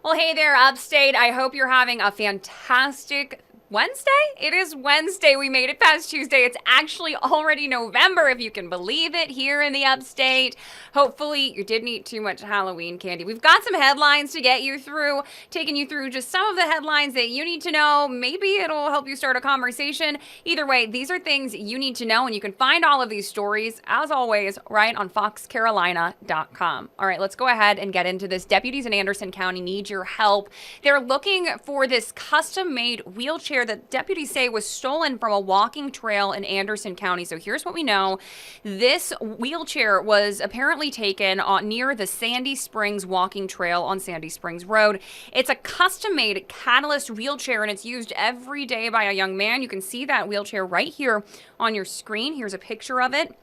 Well, hey there, Upstate. I hope you're having a fantastic Wednesday? It is Wednesday. We made it past Tuesday. It's actually already November, if you can believe it, here in the Upstate. Hopefully, you didn't eat too much Halloween candy. We've got some headlines to get you through, taking you through just some of the headlines that you need to know. Maybe it'll help you start a conversation. Either way, these are things you need to know, and you can find all of these stories, as always, right on foxcarolina.com. All right, let's go ahead and get into this. Deputies in Anderson County need your help. They're looking for this custom-made wheelchair that deputies say was stolen from a walking trail in Anderson County. So here's what we know. This wheelchair was apparently taken near the Sandy Springs walking trail on Sandy Springs Road. It's a custom-made Catalyst wheelchair, and it's used every day by a young man. You can see that wheelchair right here on your screen. Here's a picture of it.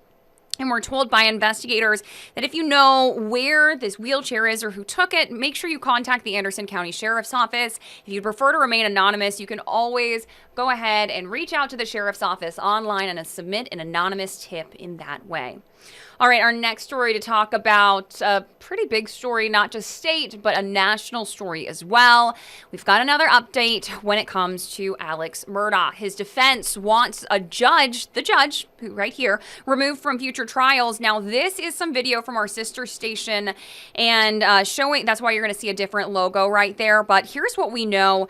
And we're told by investigators that if you know where this wheelchair is or who took it, make sure you contact the Anderson County Sheriff's Office. If you'd prefer to remain anonymous, you can always go ahead and reach out to the Sheriff's Office online and submit an anonymous tip in that way. All right, our next story to talk about, a pretty big story, not just state, but a national story as well. We've got another update when it comes to Alex Murdoch. His defense wants the judge, who right here, removed from future trials. Now, this is some video from our sister station and showing, that's why you're going to see a different logo right there. But here's what we know.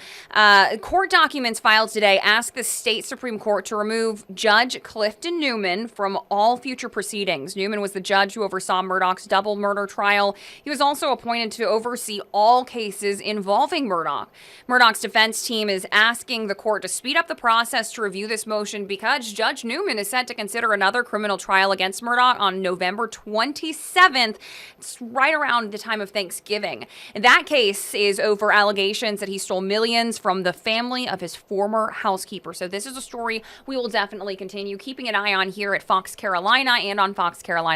Court documents filed today ask the state Supreme Court to remove Judge Clifton Newman from all future proceedings. Newman was the judge who oversaw Murdoch's double murder trial. He was also appointed to oversee all cases involving Murdoch. Murdoch's defense team is asking the court to speed up the process to review this motion because Judge Newman is set to consider another criminal trial against Murdoch on November 27th. It's right around the time of Thanksgiving. That case is over allegations that he stole millions from the family of his former housekeeper. So this is a story we will definitely continue keeping an eye on here at Fox Carolina and on foxcarolina.com.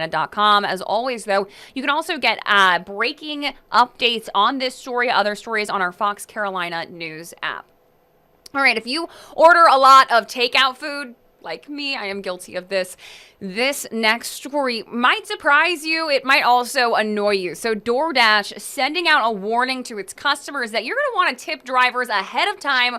As always, though, you can also get breaking updates on this story, other stories on our Fox Carolina News app. All right, if you order a lot of takeout food, like me, I am guilty of this. This next story might surprise you. It might also annoy you. So DoorDash sending out a warning to its customers that you're going to want to tip drivers ahead of time,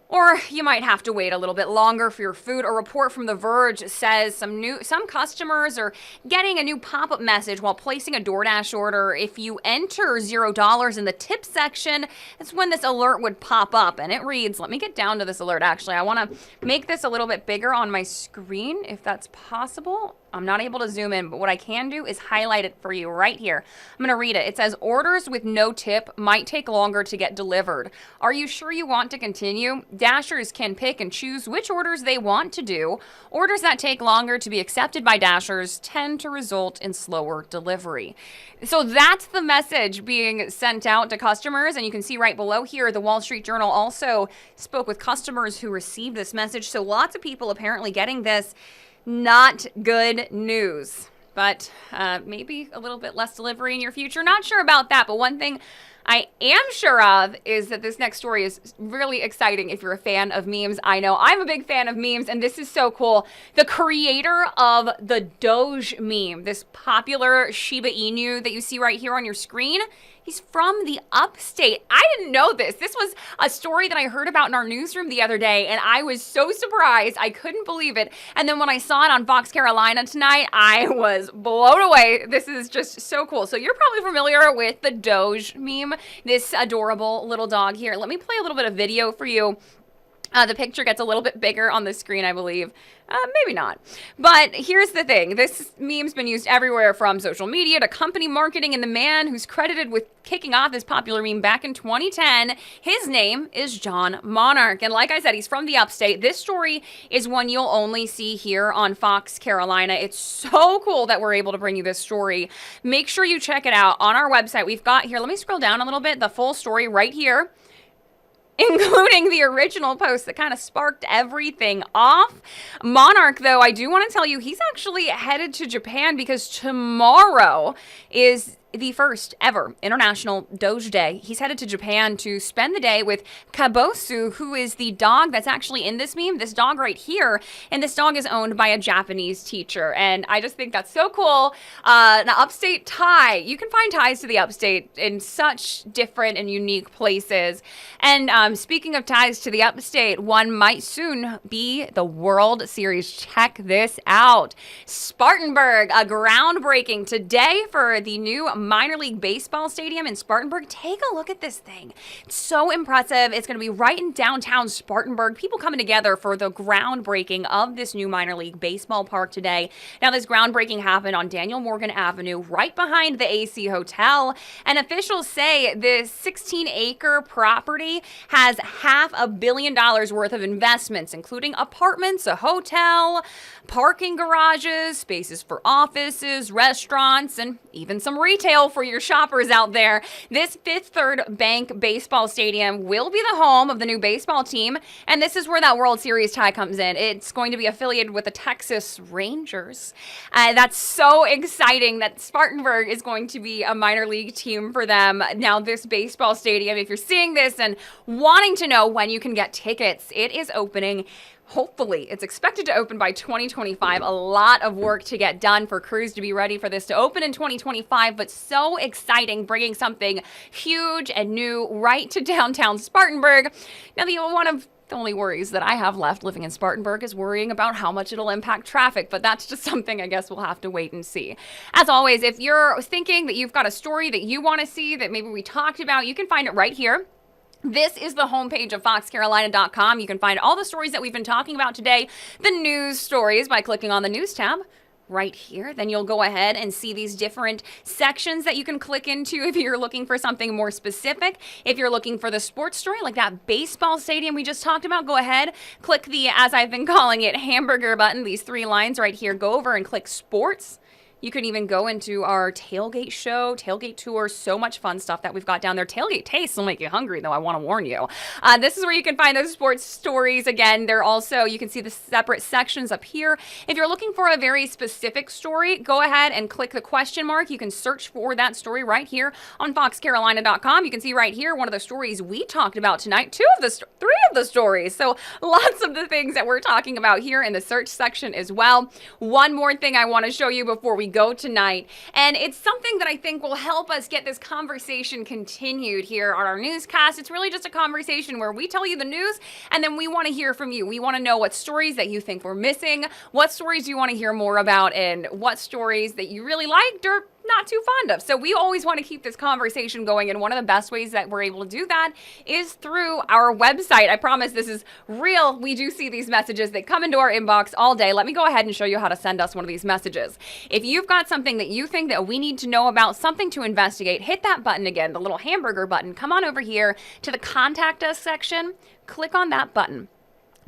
or you might have to wait a little bit longer for your food. A report from The Verge says some customers are getting a new pop-up message while placing a DoorDash order. If you enter $0 in the tip section, that's when this alert would pop up. And it reads, let me get down to this alert actually. I want to make this a little bit bigger on my screen if that's possible. I'm not able to zoom in, but what I can do is highlight it for you right here. I'm going to read it. It says, orders with no tip might take longer to get delivered. Are you sure you want to continue? Dashers can pick and choose which orders they want to do. Orders that take longer to be accepted by Dashers tend to result in slower delivery. So that's the message being sent out to customers. And you can see right below here, the Wall Street Journal also spoke with customers who received this message. So lots of people apparently getting this. Not good news, but maybe a little bit less delivery in your future. Not sure about that, but one thing I am sure of is that this next story is really exciting if you're a fan of memes. I know I'm a big fan of memes, and this is so cool. The creator of the Doge meme, this popular Shiba Inu that you see right here on your screen, he's from the Upstate. I didn't know this. This was a story that I heard about in our newsroom the other day, and I was so surprised. I couldn't believe it. And then when I saw it on Fox Carolina tonight, I was blown away. This is just so cool. So you're probably familiar with the Doge meme, this adorable little dog here. Let me play a little bit of video for you. The picture gets a little bit bigger on the screen, I believe. Maybe not. But here's the thing. This meme's been used everywhere from social media to company marketing, and the man who's credited with kicking off this popular meme back in 2010, his name is John Monarch. And like I said, he's from the Upstate. This story is one you'll only see here on Fox Carolina. It's so cool that we're able to bring you this story. Make sure you check it out on our website. We've got here, let me scroll down a little bit, the full story right here, including the original post that kind of sparked everything off. Monarch, though, I do want to tell you, he's actually headed to Japan because tomorrow is the first ever International Doge Day. He's headed to Japan to spend the day with Kabosu, who is the dog that's actually in this meme, this dog right here. And this dog is owned by a Japanese teacher. And I just think that's so cool. An upstate tie. You can find ties to the upstate in such different and unique places. And speaking of ties to the upstate, one might soon be the World Series. Check this out. Spartanburg, a groundbreaking today for the new minor league baseball stadium in Spartanburg. Take a look at this thing. It's so impressive. It's going to be right in downtown Spartanburg. People coming together for the groundbreaking of this new minor league baseball park today. Now, this groundbreaking happened on Daniel Morgan Avenue, right behind the AC Hotel. And officials say this 16-acre property has $500 million worth of investments, including apartments, a hotel, parking garages, spaces for offices, restaurants, and even some retail for your shoppers out there. This Fifth Third Bank baseball stadium will be the home of the new baseball team, and this is where that World Series tie comes in. It's going to be affiliated with the Texas Rangers. That's so exciting that Spartanburg is going to be a minor league team for them. Now, this baseball stadium, if you're seeing this and wanting to know when you can get tickets, it is opening. Hopefully, it's expected to open by 2025. A lot of work to get done for crews to be ready for this to open in 2025, but so exciting, bringing something huge and new right to downtown Spartanburg. Now, one of the only worries that I have left living in Spartanburg is worrying about how much it'll impact traffic, but that's just something I guess we'll have to wait and see. As always, if you're thinking that you've got a story that you want to see that maybe we talked about, you can find it right here. This is the homepage of foxcarolina.com. You can find all the stories that we've been talking about today, the news stories, by clicking on the news tab right here. Then you'll go ahead and see these different sections that you can click into if you're looking for something more specific. If you're looking for the sports story, like that baseball stadium we just talked about, go ahead, click the, as I've been calling it, hamburger button, these 3 lines right here. Go over and click sports. You can even go into our tailgate show, tailgate tour, so much fun stuff that we've got down there. Tailgate tastes will make you hungry, though, I want to warn you. This is where you can find those sports stories. Again, they're also, you can see the separate sections up here. If you're looking for a very specific story, go ahead and click the question mark. You can search for that story right here on foxcarolina.com. You can see right here one of the stories we talked about tonight, 3 of the stories. So lots of the things that we're talking about here in the search section as well. One more thing I want to show you before we go tonight, and it's something that I think will help us get this conversation continued here on our newscast. It's really just a conversation where we tell you the news, and then we want to hear from you. We want to know what stories that you think we're missing, what stories you want to hear more about, and what stories that you really liked or not too fond of. So we always want to keep this conversation going, and one of the best ways that we're able to do that is through our website. I promise this is real. We do see these messages that come into our inbox all day. Let me go ahead and show you how to send us one of these messages. If you've got something that you think that we need to know about, something to investigate, hit that button again, the little hamburger button. Come on over here to the Contact Us section. Click on that button.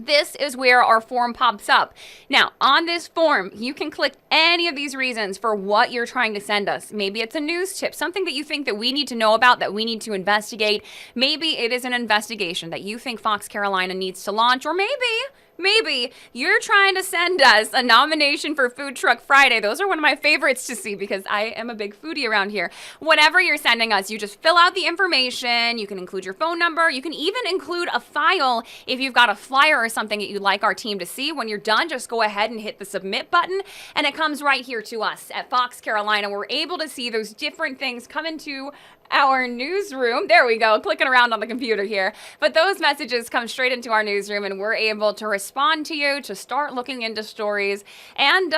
This is where our form pops up. Now, on this form, you can click any of these reasons for what you're trying to send us. Maybe it's a news tip, something that you think that we need to know about, that we need to investigate. Maybe it is an investigation that you think Fox Carolina needs to launch, or maybe you're trying to send us a nomination for Food Truck Friday. Those are one of my favorites to see because I am a big foodie around here. Whatever you're sending us, you just fill out the information. You can include your phone number. You can even include a file if you've got a flyer or something that you'd like our team to see. When you're done, just go ahead and hit the submit button, and it comes right here to us at Fox Carolina. We're able to see those different things come into our newsroom. There we go, clicking around on the computer here. But those messages come straight into our newsroom, and we're able to respond to you, to start looking into stories, and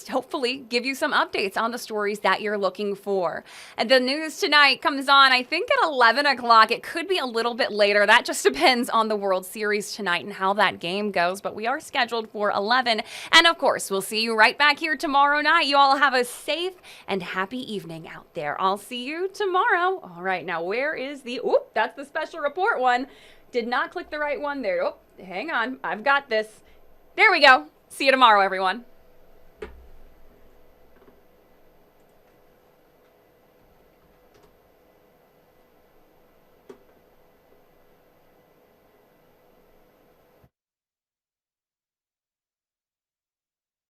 hopefully give you some updates on the stories that you're looking for. And the news tonight comes on, I think, at 11 o'clock. It could be a little bit later. That just depends on the World Series tonight and how that game goes. But we are scheduled for 11. And of course, we'll see you right back here tomorrow night. You all have a safe and happy evening out there. I'll see you tomorrow. All right, now where is the, that's the special report one. Did not click the right one there. Hang on. I've got this. There we go. See you tomorrow, everyone.